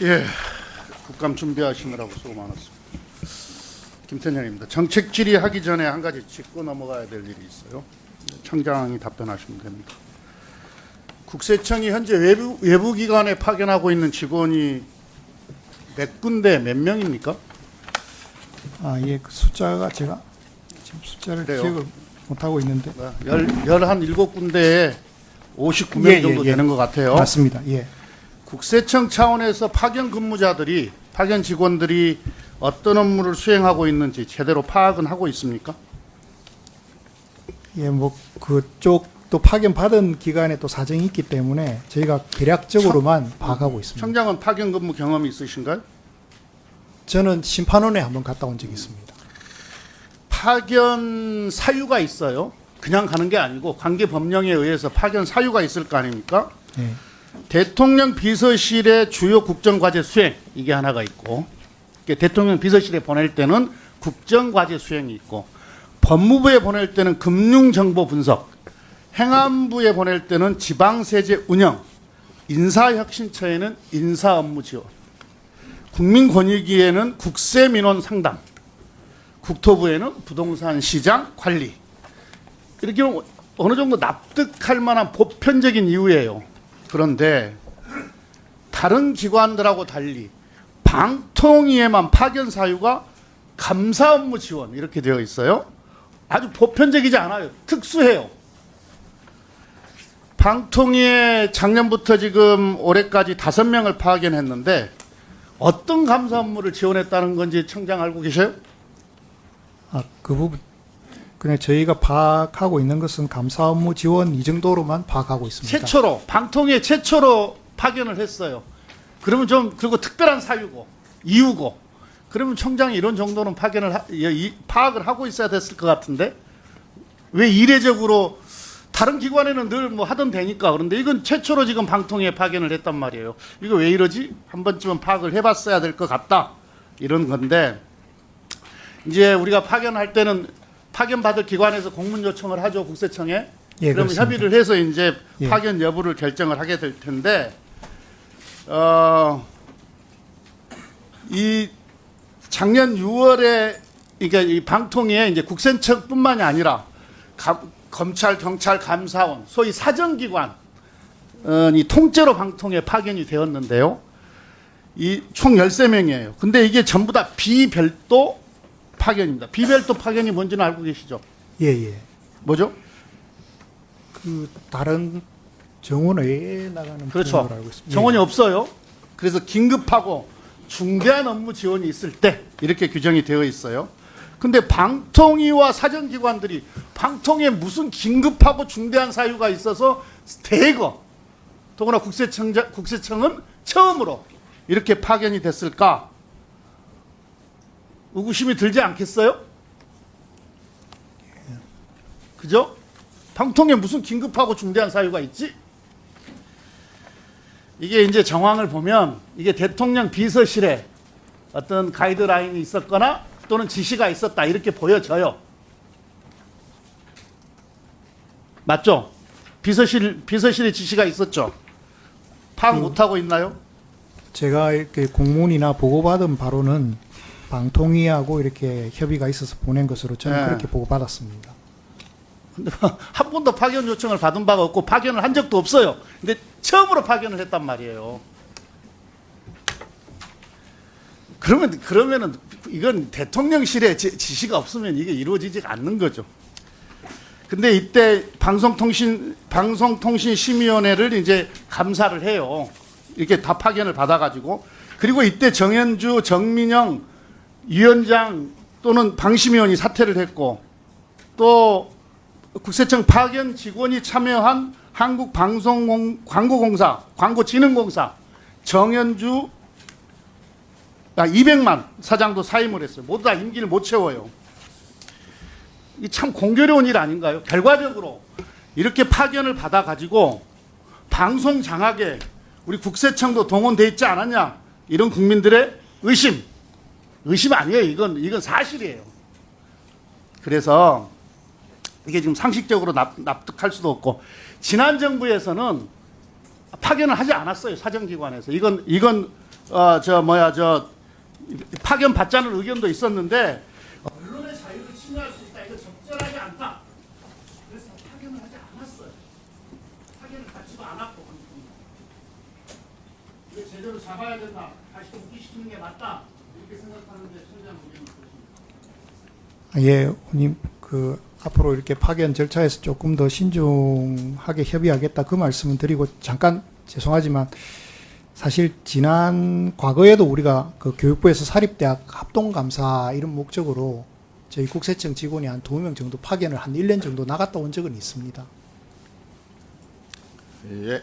예, 국감 준비하시느라고 수고 많았습니다. 김태년입니다. 정책 질의하기 전에 한 가지 짚고 넘어가야 될 일이 있어요. 청장이 답변하시면 됩니다. 국세청이 현재 외부 기관에 파견하고 있는 직원이 몇 군데 몇 명입니까? 예, 그 숫자가 제가 지금 숫자를 그래요? 기억을 못하고 있는데. 17군데에 59명 정도 되는 것 같아요. 맞습니다. 예. 국세청 차원에서 파견 근무자들이, 파견 직원들이 어떤 업무를 수행하고 있는지 제대로 파악은 하고 있습니까? 예, 뭐 그쪽도 파견 받은 기간에 또 사정이 있기 때문에 저희가 대략적으로만 파악하고 있습니다. 청장은 파견 근무 경험이 있으신가요? 저는 심판원에 한번 갔다 온 적이 있습니다. 파견 사유가 있어요. 그냥 가는 게 아니고 관계 법령에 의해서 파견 사유가 있을 거 아닙니까? 예. 대통령 비서실의 주요 국정과제 수행, 이게 하나가 있고, 대통령 비서실에 보낼 때는 국정과제 수행이 있고, 법무부에 보낼 때는 금융정보 분석, 행안부에 보낼 때는 지방세제 운영, 인사혁신처에는 인사 업무 지원, 국민권익위에는 국세민원 상담, 국토부에는 부동산 시장 관리. 이렇게 어느 정도 납득할 만한 보편적인 이유예요. 그런데 다른 기관들하고 달리 방통위에만 파견 사유가 감사 업무 지원 이렇게 되어 있어요. 아주 보편적이지 않아요. 특수해요. 방통위에 작년부터 지금 올해까지 5명을 파견했는데 어떤 감사 업무를 지원했다는 건지 청장 알고 계셔요? 그 부분 그냥 저희가 파악하고 있는 것은 감사 업무 지원 이 정도로만 파악하고 있습니다. 최초로 방통위에 최초로 파견을 했어요. 그러면 좀 그리고 특별한 사유고 이유고 그러면 청장이 이런 정도는 파악을 하고 있어야 됐을 것 같은데 왜 이례적으로 다른 기관에는 늘 뭐 하던 되니까 그런데 이건 최초로 지금 방통위에 파견을 했단 말이에요. 이거 왜 이러지? 한 번쯤은 파악을 해봤어야 될 것 같다 이런 건데 이제 우리가 파견할 때는 파견 받을 기관에서 공문 요청을 하죠 국세청에. 예, 그러면 그렇습니다. 협의를 해서 이제 예. 파견 여부를 결정을 하게 될 텐데 이 작년 6월에 그러니까 이 방통위에 이제 국세청뿐만이 아니라 검찰, 경찰, 감사원, 소위 사정기관 이 통째로 방통위에 파견이 되었는데요. 이 총 13명이에요. 근데 이게 전부 다 비별도 파견입니다. 비별도 파견이 뭔지는 알고 계시죠? 예, 예. 뭐죠? 그 다른 정원 외에 나가는 그렇죠. 분야로 알고 있습니다. 정원이 없어요. 그래서 긴급하고 중대한 업무 지원이 있을 때 이렇게 규정이 되어 있어요. 근데 방통위와 사정기관들이 방통위에 무슨 긴급하고 중대한 사유가 있어서 대거 더구나 국세청은 처음으로 이렇게 파견이 됐을까? 의구심이 들지 않겠어요? 그죠? 방통위에 무슨 긴급하고 중대한 사유가 있지? 이게 이제 정황을 보면 이게 대통령 비서실에 어떤 가이드라인이 있었거나 또는 지시가 있었다 이렇게 보여져요. 맞죠? 비서실에 지시가 있었죠. 파악 못하고 있나요? 제가 이렇게 공문이나 보고받은 바로는 방통위하고 이렇게 협의가 있어서 보낸 것으로 저는 네. 그렇게 보고받았습니다. 근데 한 번도 파견 요청을 받은 바가 없고 파견을 한 적도 없어요. 근데 처음으로 파견을 했단 말이에요. 그러면은 이건 대통령실에 지시가 없으면 이게 이루어지지 않는 거죠. 근데 이때 방송통신심의위원회를 이제 감사를 해요. 이렇게 다 파견을 받아가지고 그리고 이때 정현주, 정민영 위원장 또는 방심위원이 사퇴를 했고 또 국세청 파견 직원이 참여한 한국광고공사, 광고진흥공사 정현주 200만 사장도 사임을 했어요. 모두 다 임기를 못 채워요. 이게 참 공교로운 일 아닌가요? 결과적으로 이렇게 파견을 받아가지고 방송 장악에 우리 국세청도 동원돼 있지 않았냐 이런 국민들의 의심 아니에요. 이건 사실이에요. 그래서 이게 지금 상식적으로 납득할 수도 없고 지난 정부에서는 파견을 하지 않았어요. 사정기관에서. 이건 파견 받자는 의견도 있었는데 언론의 자유를 침해할 수 있다. 이거 적절하지 않다. 그래서 파견을 하지 않았어요. 파견을 받지도 않았고 이거 제대로 잡아야 된다. 다시 복귀시키는 게 맞다. 이렇게 생각하는데 총장 의견은 어떠십니까? 예, 의원님, 앞으로 이렇게 파견 절차에서 조금 더 신중하게 협의하겠다 그 말씀을 드리고, 잠깐 죄송하지만 사실 지난 과거에도 우리가 교육부에서 사립대학 합동감사 이런 목적으로 저희 국세청 직원이 한 2명 정도 파견을 한 1년 정도 나갔다 온 적은 있습니다. 예.